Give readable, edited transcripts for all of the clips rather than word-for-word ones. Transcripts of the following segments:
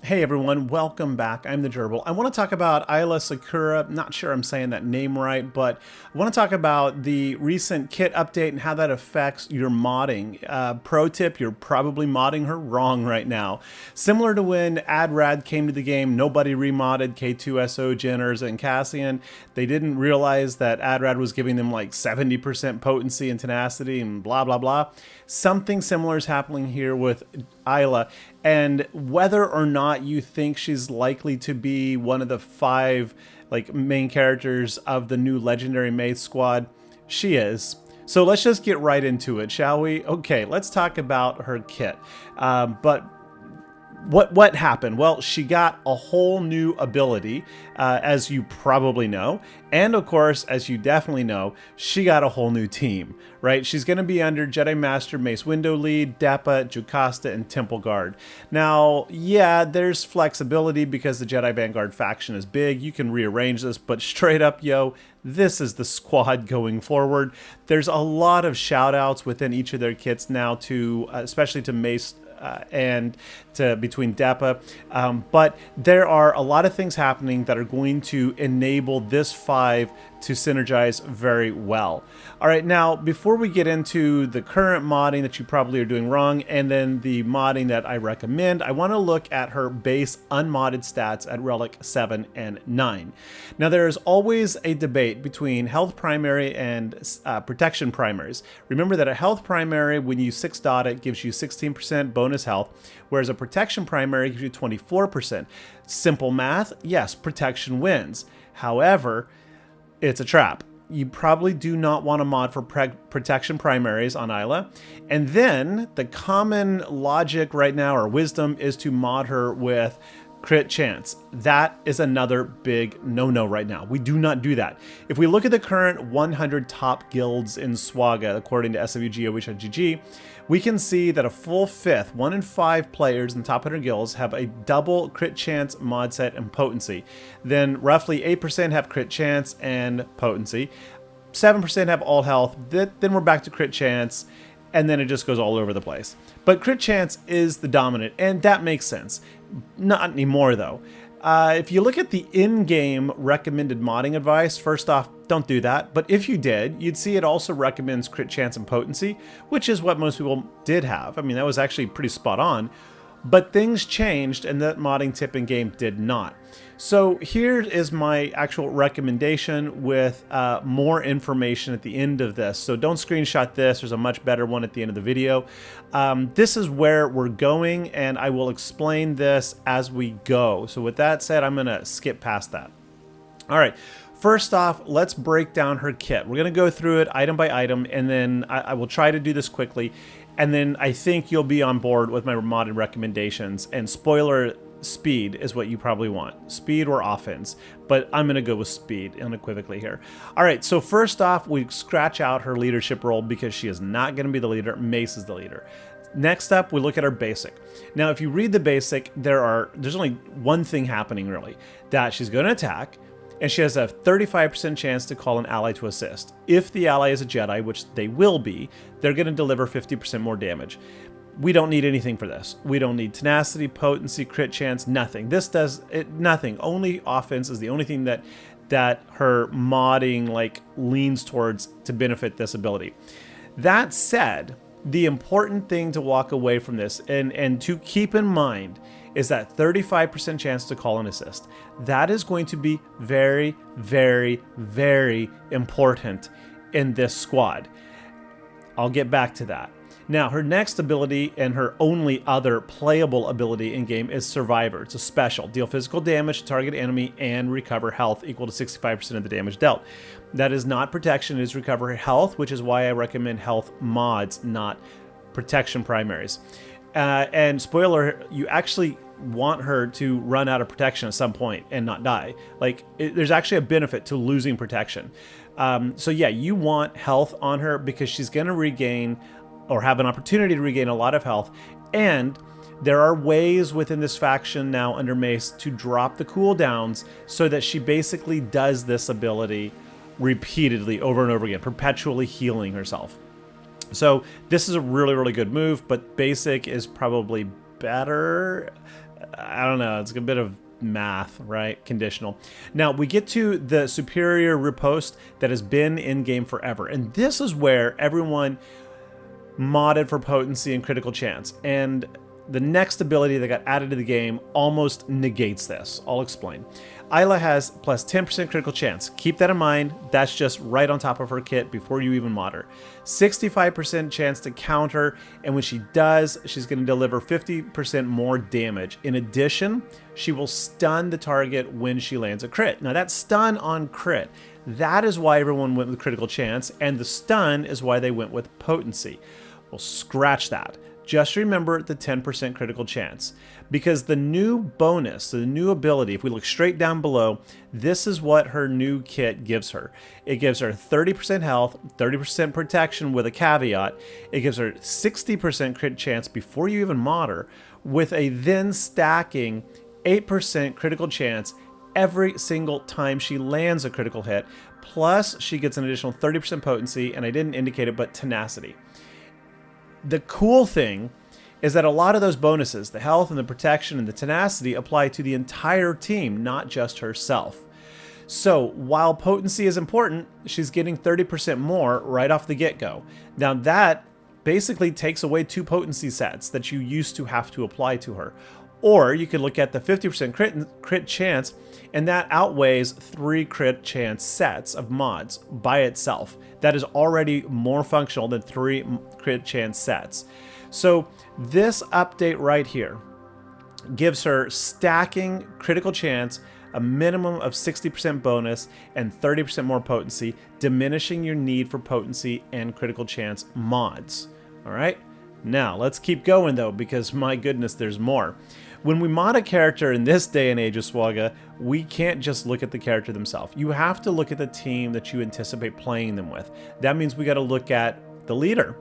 Hey everyone, welcome back. I'm the Gerbil. I want to talk about Aayla Secura. Not sure I'm saying that name right, but I want to talk about the recent kit update and how that affects your modding. Pro tip, you're probably modding her wrong right now. Similar to when AdRad came to the game, nobody remodded K2SO, Jenners, and Cassian. They didn't realize that AdRad was giving them like 70% potency and tenacity and blah, blah, blah. Something similar is happening here with Aayla, and whether or not you think she's likely to be one of the 5 main characters of the new legendary Mace squad, she is. So let's just get right into it, shall we? Okay, let's talk about her kit. But what happened? Well, she got a whole new ability, as you probably know. And of course, as you definitely know, she got a whole new team, right? She's going to be under Jedi Master Mace Window Lead, Depa, Jocasta, and Temple Guard. Now, yeah, there's flexibility because the Jedi Vanguard faction is big. You can rearrange this, but straight up, yo, this is the squad going forward. There's a lot of shout outs within each of their kits now to, especially to Mace and to between Depa, but there are a lot of things happening that are going to enable this 5 to synergize very well. All right, now before we get into the current modding that you probably are doing wrong and then the modding that I recommend, I want to look at her base unmodded stats at Relic 7 and 9. Now there is always a debate between health primary and protection primaries. Remember that a health primary, when you 6 dot it, gives you 16% bonus health, whereas a protection primary gives you 24%. Simple math, yes, protection wins. However, it's a trap. You probably do not want to mod for protection primaries on Aayla. And then the common logic right now, or wisdom, is to mod her with crit chance. That is another big no-no right now. We do not do that. If we look at the current 100 top guilds in SWGOH, according to SWGOH.GG, we can see that a full fifth, 1 in 5 players in the top 100 guilds have a double crit chance mod set and potency. Then roughly 8% have crit chance and potency. 7% have all health. Then we're back to crit chance, and then it just goes all over the place. But crit chance is the dominant, and that makes sense. Not anymore, though. If you look at the in-game recommended modding advice, first off, don't do that. But if you did, you'd see it also recommends crit chance and potency, which is what most people did have. I mean, that was actually pretty spot on. But things changed, and that modding tip in game did not. So here is my actual recommendation with more information at the end of this. So don't screenshot this. There's a much better one at the end of the video. This is where we're going, and I will explain this as we go. So with that said, I'm going to skip past that. All right. First off, let's break down her kit. We're going to go through it item by item, and then I will try to do this quickly. And then I think you'll be on board with my modded recommendations. And spoiler, speed is what you probably want. Speed or offense. But I'm going to go with speed unequivocally here. All right, so first off, we scratch out her leadership role because she is not going to be the leader. Mace is the leader. Next up, we look at our basic. Now, if you read the basic, there's only one thing happening, really. That she's going to attack, and she has a 35% chance to call an ally to assist. If the ally is a Jedi, which they will be, they're going to deliver 50% more damage. We don't need anything for this. We don't need tenacity, potency, crit chance, nothing. This does it, nothing. Only offense is the only thing that her modding leans towards to benefit this ability. That said, the important thing to walk away from this and to keep in mind is that 35% chance to call an assist. That is going to be very, very, very important in this squad. I'll get back to that. Now, her next ability and her only other playable ability in game is Survivor. It's a special. Deal physical damage to target enemy and recover health equal to 65% of the damage dealt. That is not protection, it is recover health, which is why I recommend health mods, not protection primaries. And spoiler, you actually want her to run out of protection at some point and not die. There's actually a benefit to losing protection. So yeah, you want health on her because she's going to regain or have an opportunity to regain a lot of health. And there are ways within this faction now under Mace to drop the cooldowns so that she basically does this ability repeatedly over and over again, perpetually healing herself. So this is a really, really good move, but basic is probably better. I don't know. It's a bit of math, right? Conditional. Now we get to the superior riposte that has been in game forever. And this is where everyone modded for potency and critical chance. And the next ability that got added to the game almost negates this. I'll explain. Aayla has plus 10% critical chance. Keep that in mind. That's just right on top of her kit before you even mod her. 65% chance to counter, and when she does, she's going to deliver 50% more damage. In addition, she will stun the target when she lands a crit. Now that's stun on crit. That is why everyone went with critical chance, and the stun is why they went with potency. Well, scratch that. Just remember the 10% critical chance, because the new bonus, the new ability, if we look straight down below, this is what her new kit gives her. It gives her 30% health, 30% protection with a caveat. It gives her 60% crit chance before you even mod her, with a then stacking 8% critical chance every single time she lands a critical hit. Plus, she gets an additional 30% potency, and I didn't indicate it, but tenacity. The cool thing is that a lot of those bonuses, the health and the protection and the tenacity, apply to the entire team, not just herself. So while potency is important, she's getting 30% more right off the get-go. Now that basically takes away 2 potency sets that you used to have to apply to her. Or you could look at the 50% crit chance, and that outweighs 3 crit chance sets of mods by itself. That is already more functional than 3 crit chance sets. So this update right here gives her stacking critical chance, a minimum of 60% bonus, and 30% more potency, diminishing your need for potency and critical chance mods. All right? Now, let's keep going though, because my goodness, there's more. When we mod a character in this day and age of SWGOH, we can't just look at the character themselves. You have to look at the team that you anticipate playing them with. That means we got to look at the leader.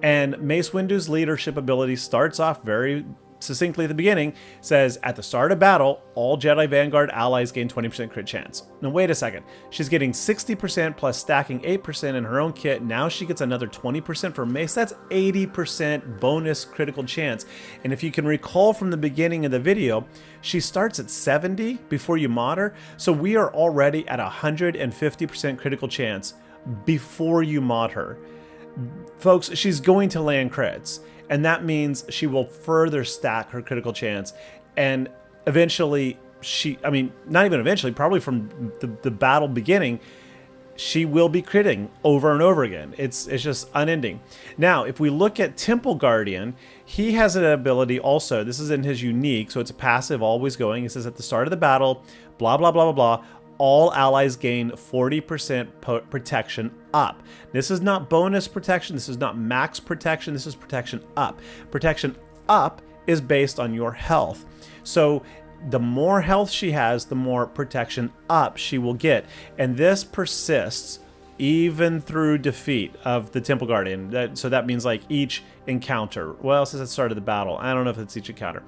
And Mace Windu's leadership ability starts off very succinctly at the beginning, says, at the start of battle, all Jedi Vanguard allies gain 20% crit chance. Now wait a second, she's getting 60% plus stacking 8% in her own kit. Now she gets another 20% for Mace. That's 80% bonus critical chance. And if you can recall from the beginning of the video, she starts at 70 before you mod her. So we are already at 150% critical chance before you mod her. Folks, she's going to land crits, and that means she will further stack her critical chance, and eventually not even eventually, probably from the battle beginning, she will be critting over and over again. It's just unending. Now, if we look at Temple Guardian, he has an ability also. This is in his unique, so it's a passive, always going. It says at the start of the battle, blah, blah, blah, blah, blah, all allies gain 40% protection up. This is not bonus protection. This is not max protection. This is protection up. Protection up is based on your health. So the more health she has, the more protection up she will get. And this persists even through defeat of the Temple Guardian. So that means like each encounter. Well, it says at the start of the battle. I don't know if it's each encounter.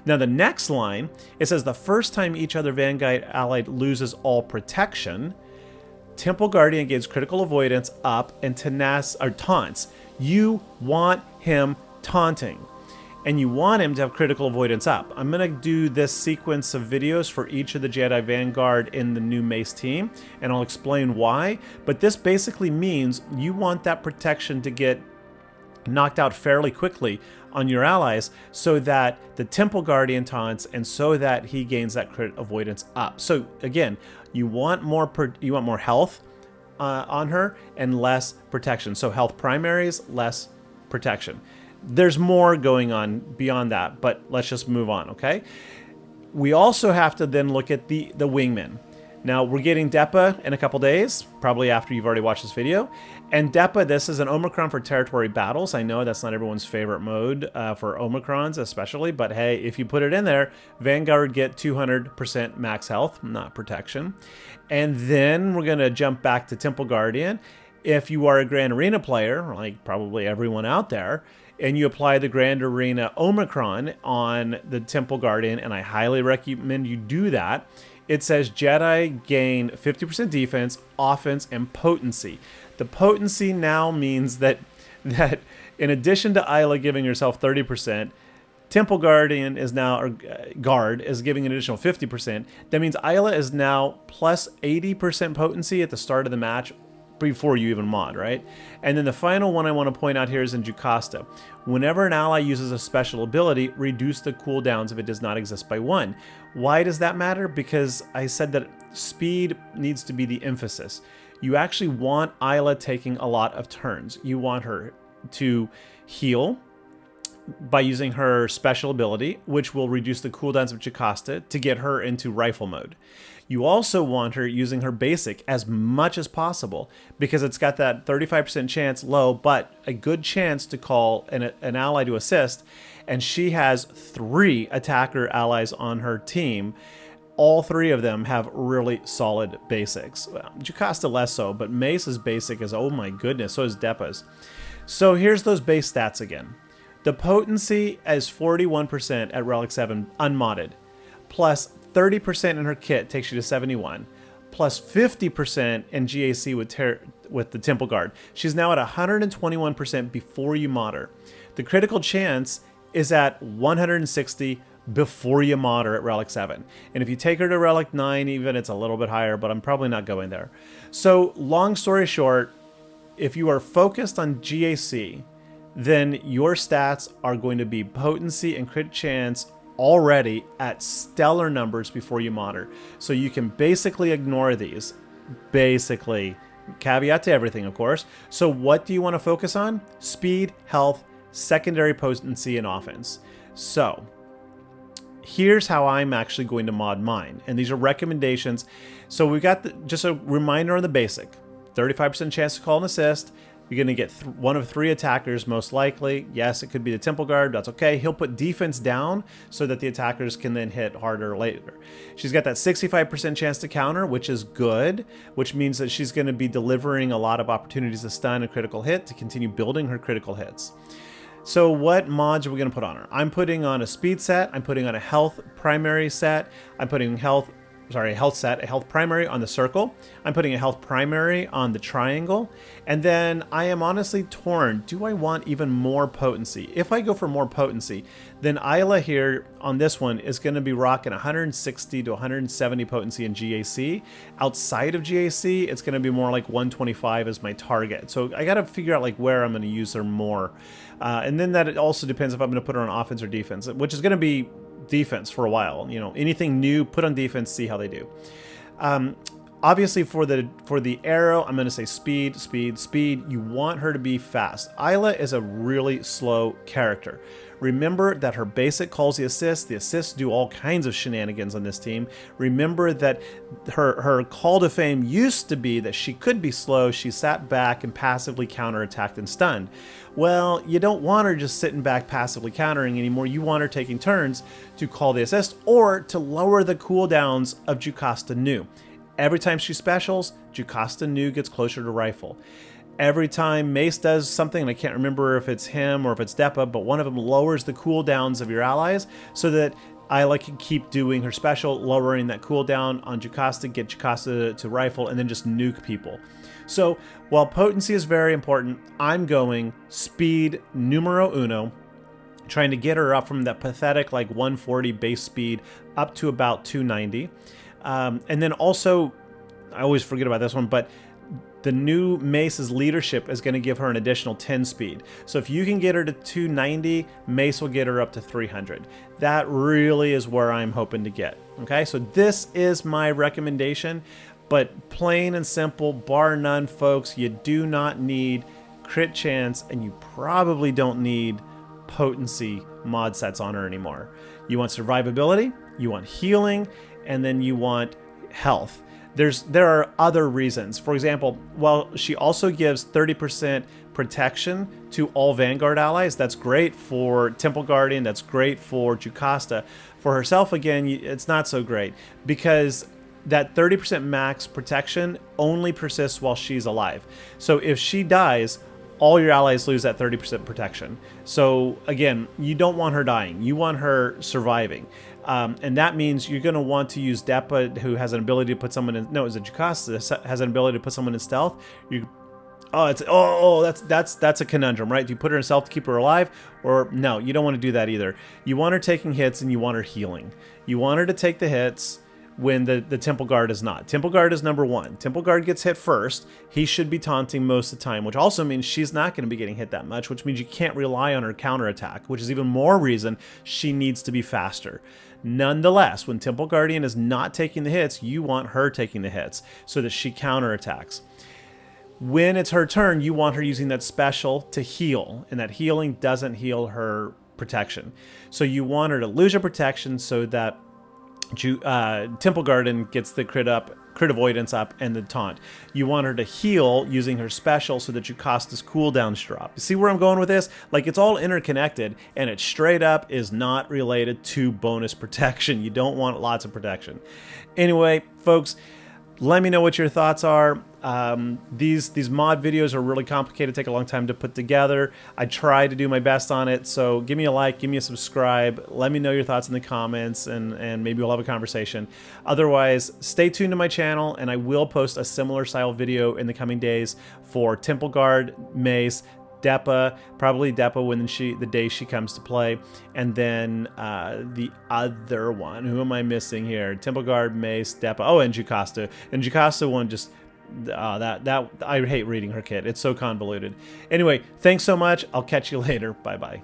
Now the next line, it says the first time each other Vanguard allied loses all protection, Temple Guardian gains critical avoidance up and taunts. You want him taunting, and you want him to have critical avoidance up. I'm going to do this sequence of videos for each of the Jedi Vanguard in the new Mace team, and I'll explain why. But this basically means you want that protection to get knocked out fairly quickly on your allies, so that the Temple Guardian taunts, and so that he gains that crit avoidance up. So again, you want more health on her and less protection. So health primaries, less protection. There's more going on beyond that, but let's just move on, okay? We also have to then look at the wingmen. Now, we're getting Depa in a couple days, probably after you've already watched this video. And Depa, this is an Omicron for territory battles. I know that's not everyone's favorite mode for Omicrons especially, but hey, if you put it in there, Vanguard get 200% max health, not protection. And then we're going to jump back to Temple Guardian. If you are a Grand Arena player, like probably everyone out there, and you apply the Grand Arena Omicron on the Temple Guardian, and I highly recommend you do that, it says Jedi gain 50% defense, offense, and potency. The potency now means that in addition to Aayla giving herself 30%, Temple Guardian is now, or Guard is giving an additional 50%. That means Aayla is now plus 80% potency at the start of the match before you even mod, right? And then the final one I want to point out here is in Jocasta. Whenever an ally uses a special ability, reduce the cooldowns if it does not exist by 1. Why does that matter? Because I said that speed needs to be the emphasis. You actually want Aayla taking a lot of turns. You want her to heal by using her special ability, which will reduce the cooldowns of Jocasta to get her into rifle mode. You also want her using her basic as much as possible because it's got that 35% chance, low, but a good chance to call an ally to assist. And she has 3 attacker allies on her team. All 3 of them have really solid basics. Well, Jocasta less so, but Mace's basic is, oh my goodness, so is Depa's. So here's those base stats again. The potency is 41% at Relic 7 unmodded, plus 30% in her kit takes you to 71, plus 50% in GAC with the Temple Guard. She's now at 121% before you mod her. The critical chance is at 160 before you mod her at Relic 7. And if you take her to Relic 9 even, it's a little bit higher, but I'm probably not going there. So long story short, if you are focused on GAC, then your stats are going to be potency and crit chance already at stellar numbers before you mod her. So you can basically ignore these. Basically, caveat to everything, of course. So what do you want to focus on? Speed, health, secondary potency, and offense. So here's how I'm actually going to mod mine. And these are recommendations. So we've got just a reminder on the basic. 35% chance to call an assist. You're going to get one of 3 attackers, most likely. Yes, it could be the Temple Guard. That's okay. He'll put defense down so that the attackers can then hit harder later. She's got that 65% chance to counter, which is good, which means that she's going to be delivering a lot of opportunities to stun a critical hit to continue building her critical hits. So what mods are we going to put on her? I'm putting on a speed set. I'm putting on a health primary set. I'm putting a health set, a health primary on the circle. I'm putting a health primary on the triangle. And then I am honestly torn. Do I want even more potency? If I go for more potency, then Aayla here on this one is going to be rocking 160 to 170 potency in GAC. Outside of GAC, it's going to be more like 125 as my target. So I got to figure out like where I'm going to use her more. And then that it also depends if I'm going to put her on offense or defense, which is going to be defense for a while. You know, anything new, put on defense, see how they do. Obviously for the arrow, I'm going to say speed, speed, speed. You want her to be fast. Aayla is a really slow character. Remember that her basic calls the assists. The assists do all kinds of shenanigans on this team. Remember that her call to fame used to be that she could be slow. She sat back and passively counterattacked and stunned. Well, you don't want her just sitting back passively countering anymore. You want her taking turns to call the assist or to lower the cooldowns of Jocasta Nu. Every time she specials, Jocasta Nu gets closer to rifle. Every time Mace does something, and I can't remember if it's him or if it's Depa, but one of them lowers the cooldowns of your allies so that Aayla can keep doing her special, lowering that cooldown on Jocasta, get Jocasta to rifle, and then just nuke people. So while potency is very important, I'm going speed numero uno, trying to get her up from that pathetic like 140 base speed up to about 290. And then also, I always forget about this one, but the new Mace's leadership is going to give her an additional 10 speed. So if you can get her to 290, Mace will get her up to 300. That really is where I'm hoping to get. Okay, so this is my recommendation, but plain and simple, bar none, folks, you do not need crit chance, and you probably don't need potency mod sets on her anymore. You want survivability, you want healing, and then you want health. There are other reasons. For example, while she also gives 30% protection to all Vanguard allies, that's great for Temple Guardian, that's great for Jocasta. For herself, again, it's not so great because that 30% max protection only persists while she's alive. So if she dies, all your allies lose that 30% protection. So again, you don't want her dying. You want her surviving. And that means you're going to want to use Depa, who has an ability to put someone in... No, is it Jocasta has an ability to put someone in stealth? That's a conundrum, right? Do you put her in stealth to keep her alive, or no? You don't want to do that either. You want her taking hits, and you want her healing. You want her to take the hits when the Temple Guard is not. Temple Guard is number one. Temple Guard gets hit first. He should be taunting most of the time, which also means she's not going to be getting hit that much, which means you can't rely on her counterattack, which is even more reason she needs to be faster. Nonetheless, when Temple Guardian is not taking the hits, you want her taking the hits so that she counterattacks. When it's her turn, you want her using that special to heal, and that healing doesn't heal her protection. So you want her to lose her protection so that Temple Garden gets the crit avoidance up, and the taunt. You want her to heal using her special so that Jocasta's cooldowns drop. You see where I'm going with this? Like, it's all interconnected, and it straight up is not related to bonus protection. You don't want lots of protection. Anyway, folks, let me know what your thoughts are. These mod videos are really complicated, take a long time to put together. I try to do my best on it, so give me a like, give me a subscribe, let me know your thoughts in the comments, and maybe we'll have a conversation. Otherwise, stay tuned to my channel, and I will post a similar style video in the coming days for Temple Guard, Mace, Depa, probably Depa when the day she comes to play, and then the other one. Who am I missing here? Temple Guard, Mace, Depa. Oh, and Jocasta. And Jocasta one just I hate reading her kit. It's so convoluted. Anyway, thanks so much. I'll catch you later. Bye bye.